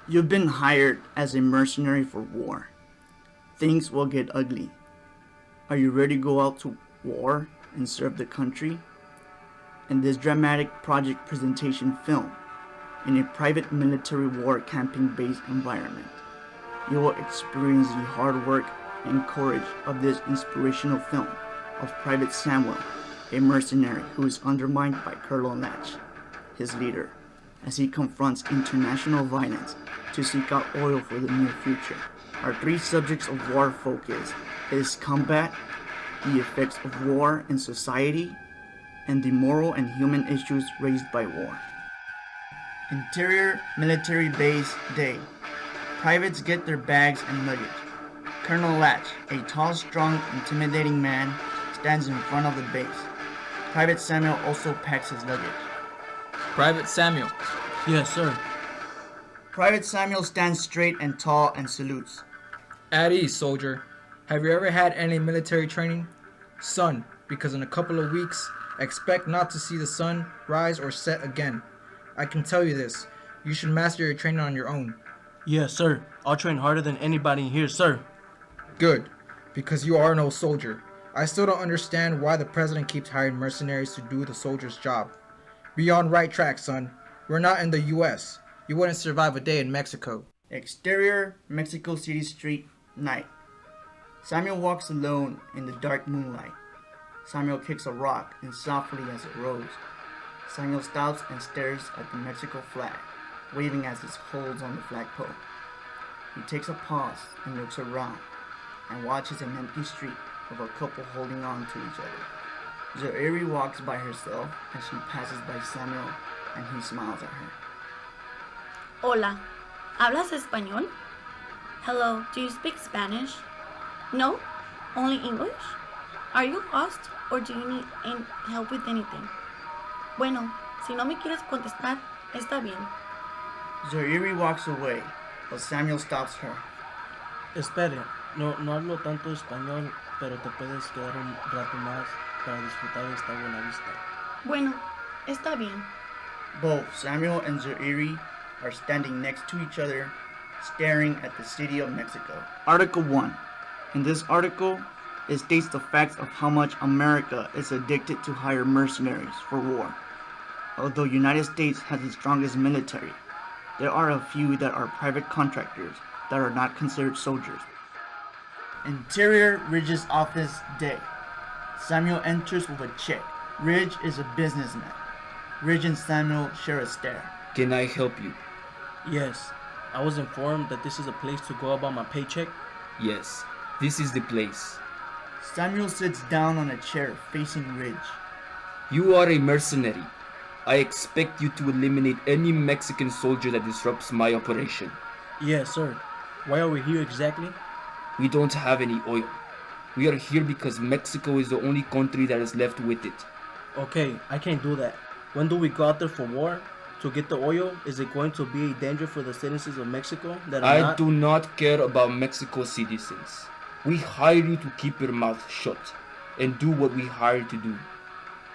You've been hired as a mercenary for war. Things will get ugly. Are you ready to go out to war and serve the country? In this dramatic project presentation film, in a private military war camping based environment, you will experience the hard work and courage of this inspirational film of Private Samuel, a mercenary who is undermined by Colonel Latch, his leader, as he confronts international violence to seek out oil for the near future. Our three subjects of war focus is combat, the effects of war in society, and the moral and human issues raised by war. Interior Military Base Day. Privates get their bags and luggage. Colonel Latch, a tall, strong, intimidating man, stands in front of the base. Private Samuel also packs his luggage. Private Samuel. Yes, sir. Private Samuel stands straight and tall and salutes. At ease, soldier. Have you ever had any military training? Son, because in a couple of weeks, expect not to see the sun rise or set again. I can tell you this, you should master your training on your own. Yes, sir. I'll train harder than anybody here, sir. Good, because you are no soldier. I still don't understand why the president keeps hiring mercenaries to do the soldier's job. Be on right track, son. We're not in the U.S. You wouldn't survive a day in Mexico. Exterior Mexico City Street, night. Samuel walks alone in the dark moonlight. Samuel kicks a rock and softly as it rolls. Samuel stops and stares at the Mexico flag, waving as it holds on the flagpole. He takes a pause and looks around and watches an empty street with a couple holding on to each other. Zoe walks by herself as she passes by Samuel and he smiles at her. Hola, ¿hablas español? Hello, do you speak Spanish? No? Only English? Are you lost or do you need help with anything? Bueno, si no me quieres contestar, está bien. Zoe walks away, but Samuel stops her. Espere, no hablo tanto español, pero te puedes quedar un rato más para disfrutar de esta buena vista. Bueno, está bien. Both Samuel and Zoe are standing next to each other, staring at the city of Mexico. Article 1. In this article, it states the facts of how much America is addicted to hire mercenaries for war. Although United States has the strongest military, there are a few that are private contractors that are not considered soldiers. Interior Ridge's office day. Samuel enters with a check. Ridge is a businessman. Ridge and Samuel share a stare. Can I help you? Yes. I was informed that this is a place to go about my paycheck. Yes, this is the place. Samuel sits down on a chair facing Ridge. You are a mercenary. I expect you to eliminate any Mexican soldier that disrupts my operation. Yes, sir. Why are we here exactly? We don't have any oil. We are here because Mexico is the only country that is left with it. Okay, I can't do that. When do we go out there for war? To get the oil? Is it going to be a danger for the citizens of Mexico that are I do not care about Mexico's citizens. We hire you to keep your mouth shut and do what we hire you to do.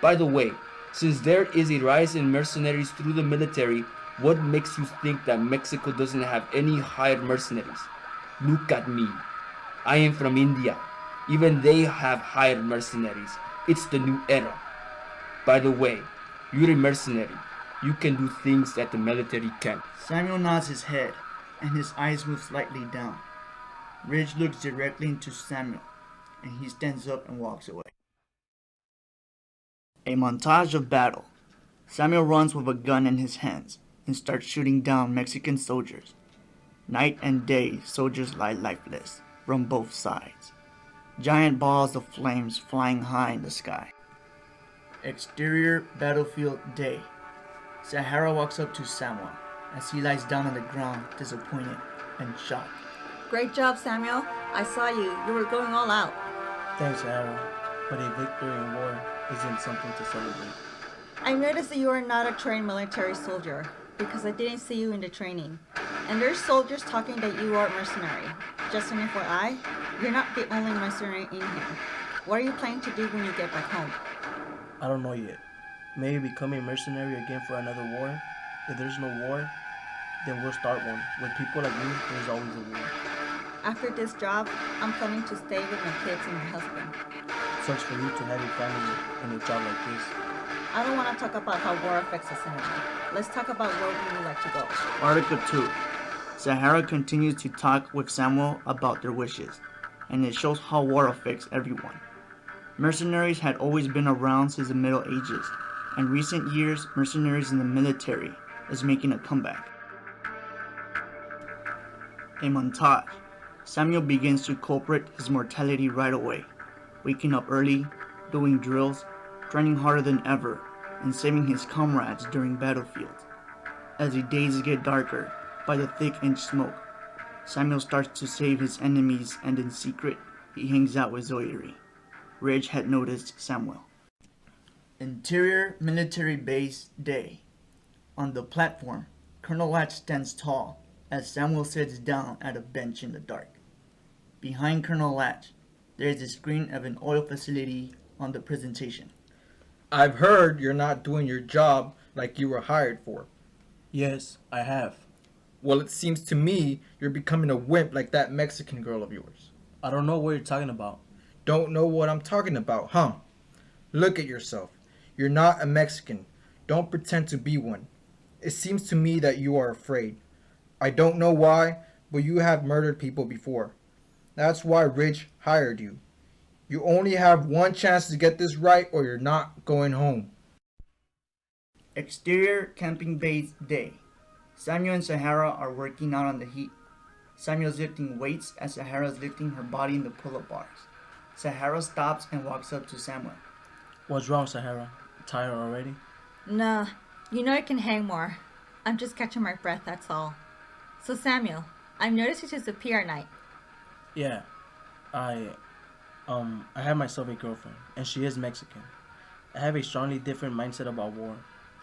By the way, since there is a rise in mercenaries through the military, what makes you think that Mexico doesn't have any hired mercenaries? Look at me. I am from India. Even they have hired mercenaries. It's the new era. By the way, you're a mercenary. You can do things that the military can't. Samuel nods his head, and his eyes move slightly down. Ridge looks directly into Samuel, and he stands up and walks away. A montage of battle. Samuel runs with a gun in his hands and starts shooting down Mexican soldiers. Night and day, soldiers lie lifeless from both sides. Giant balls of flames flying high in the sky. Exterior battlefield day. Sahara walks up to Samuel as he lies down on the ground, disappointed and shocked. Great job, Samuel. I saw you. You were going all out. Thanks, Aaron. But a victory in war isn't something to celebrate. I noticed that you are not a trained military soldier because I didn't see you in the training. And there's soldiers talking that you are mercenary. Just an FYI, you're not the only mercenary in here. What are you planning to do when you get back home? I don't know yet. Maybe become a mercenary again for another war? If there's no war, then we'll start one. With people like you, there's always a war. After this job, I'm planning to stay with my kids and my husband. Sucks for you to have your family in a job like this. I don't want to talk about how war affects us anymore. Let's talk about where we would like to go. Article 2. Sahara continues to talk with Samuel about their wishes, and it shows how war affects everyone. Mercenaries had always been around since the Middle Ages. In recent years, mercenaries in the military is making a comeback. A montage. Samuel begins to culprit his mortality right away, waking up early, doing drills, training harder than ever, and saving his comrades during battlefields. As the days get darker, by the thick inch smoke, Samuel starts to save his enemies, and in secret, he hangs out with Zoiri. Ridge had noticed Samuel. Interior Military Base Day. On the platform, Colonel Latch stands tall as Samuel sits down at a bench in the dark. Behind Colonel Latch, there is a screen of an oil facility on the presentation. I've heard you're not doing your job like you were hired for. Yes, I have. Well, it seems to me you're becoming a wimp like that Mexican girl of yours. I don't know what you're talking about. Don't know what I'm talking about, huh? Look at yourself. You're not a Mexican. Don't pretend to be one. It seems to me that you are afraid. I don't know why, but you have murdered people before. That's why Ridge hired you. You only have one chance to get this right or you're not going home. Exterior Camping Base Day. Samuel and Sahara are working out on the heat. Samuel's lifting weights as Sahara's lifting her body in the pull-up bars. Sahara stops and walks up to Samuel. What's wrong, Sahara? Tired already? Nah, you know I can hang more. I'm just catching my breath, that's all. So Samuel, I've noticed you disappear at night. Yeah. I have myself a girlfriend, and she is Mexican. I have a strongly different mindset about war,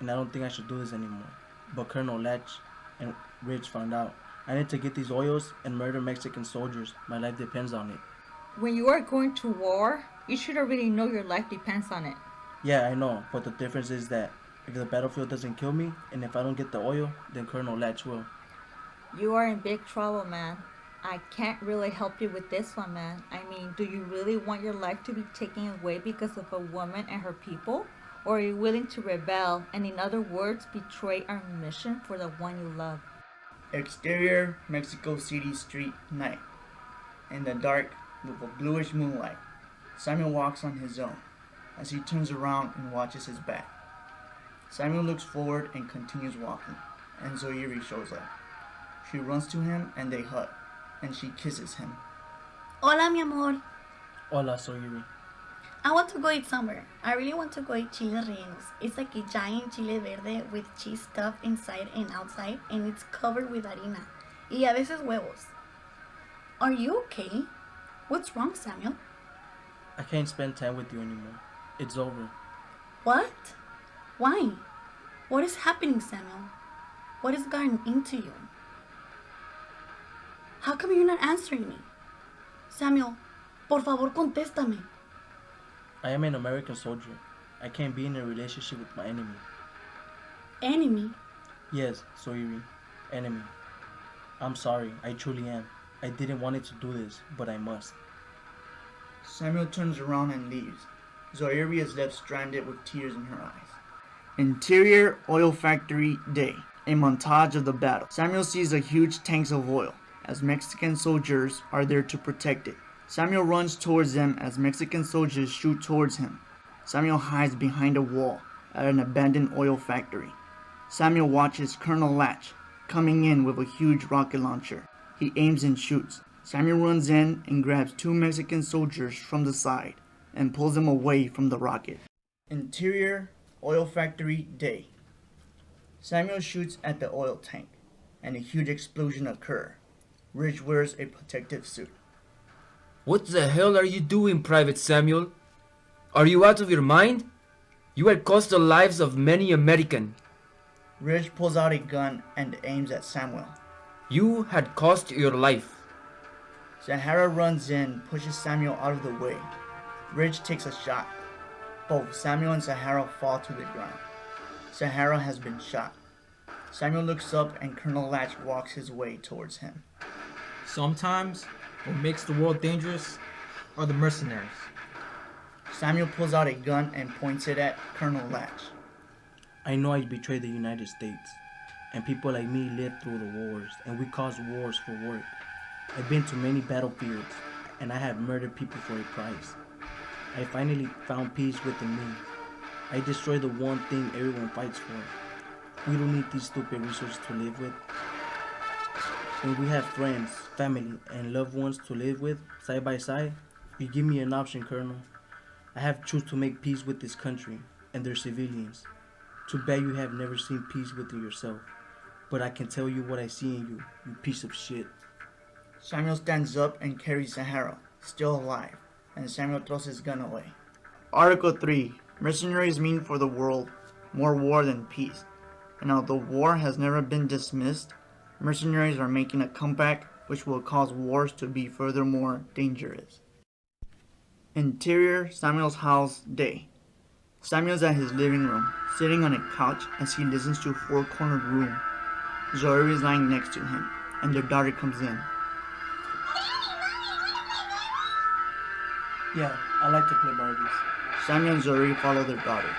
and I don't think I should do this anymore. But Colonel Latch and Rich found out. I need to get these oils and murder Mexican soldiers. My life depends on it. When you are going to war, you should already know your life depends on it. Yeah, I know, but the difference is that if the battlefield doesn't kill me, and if I don't get the oil, then Colonel Latch will. You are in big trouble, man. I can't really help you with this one, man. I mean, do you really want your life to be taken away because of a woman and her people? Or are you willing to rebel and, in other words, betray our mission for the one you love? Exterior Mexico City street night. In the dark, with a bluish moonlight, Samuel walks on his own as he turns around and watches his back. Samuel looks forward and continues walking, and Zoiri shows up. She runs to him and they hug, and she kisses him. Hola, mi amor. Hola, soy Yuri. I want to go eat somewhere. I really want to go eat chile rellenos. It's like a giant chile verde with cheese stuffed inside and outside, and it's covered with harina. Y a veces huevos. Are you okay? What's wrong, Samuel? I can't spend time with you anymore. It's over. What? Why? What is happening, Samuel? What has gotten into you? How come you're not answering me? Samuel, por favor, contéstame. I am an American soldier. I can't be in a relationship with my enemy. Enemy? Yes, Soiri. Enemy. I'm sorry, I truly am. I didn't want it to do this, but I must. Samuel turns around and leaves. Zoiri is left stranded with tears in her eyes. Interior Oil Factory Day. A montage of the battle. Samuel sees a huge tanks of oil, as Mexican soldiers are there to protect it. Samuel runs towards them as Mexican soldiers shoot towards him. Samuel hides behind a wall at an abandoned oil factory. Samuel watches Colonel Latch coming in with a huge rocket launcher. He aims and shoots. Samuel runs in and grabs two Mexican soldiers from the side and pulls them away from the rocket. Interior Oil Factory Day. Samuel shoots at the oil tank, and a huge explosion occurs. Ridge wears a protective suit. What the hell are you doing, Private Samuel? Are you out of your mind? You had cost the lives of many Americans. Ridge pulls out a gun and aims at Samuel. You had cost your life. Sahara runs in, pushes Samuel out of the way. Ridge takes a shot. Both Samuel and Sahara fall to the ground. Sahara has been shot. Samuel looks up and Colonel Latch walks his way towards him. Sometimes, what makes the world dangerous are the mercenaries. Samuel pulls out a gun and points it at Colonel Latch. I know I betrayed the United States, and people like me live through the wars, and we cause wars for work. I've been to many battlefields, and I have murdered people for a price. I finally found peace within me. I destroyed the one thing everyone fights for. We don't need these stupid resources to live with. When we have friends, family, and loved ones to live with, side by side, you give me an option, Colonel. I have chosen to make peace with this country and their civilians. Too bad you have never seen peace within yourself. But I can tell you what I see in you, you piece of shit. Samuel stands up and carries Sahara, still alive, and Samuel throws his gun away. Article 3. Mercenaries mean for the world more war than peace. And although war has never been dismissed, mercenaries are making a comeback which will cause wars to be furthermore dangerous. Interior Samuel's house day. Samuel's at his living room, sitting on a couch as he listens to a four-cornered room. Zoe is lying next to him, and their daughter comes in. Yeah, I like to play Barbies. Samuel and Zoe follow their daughter.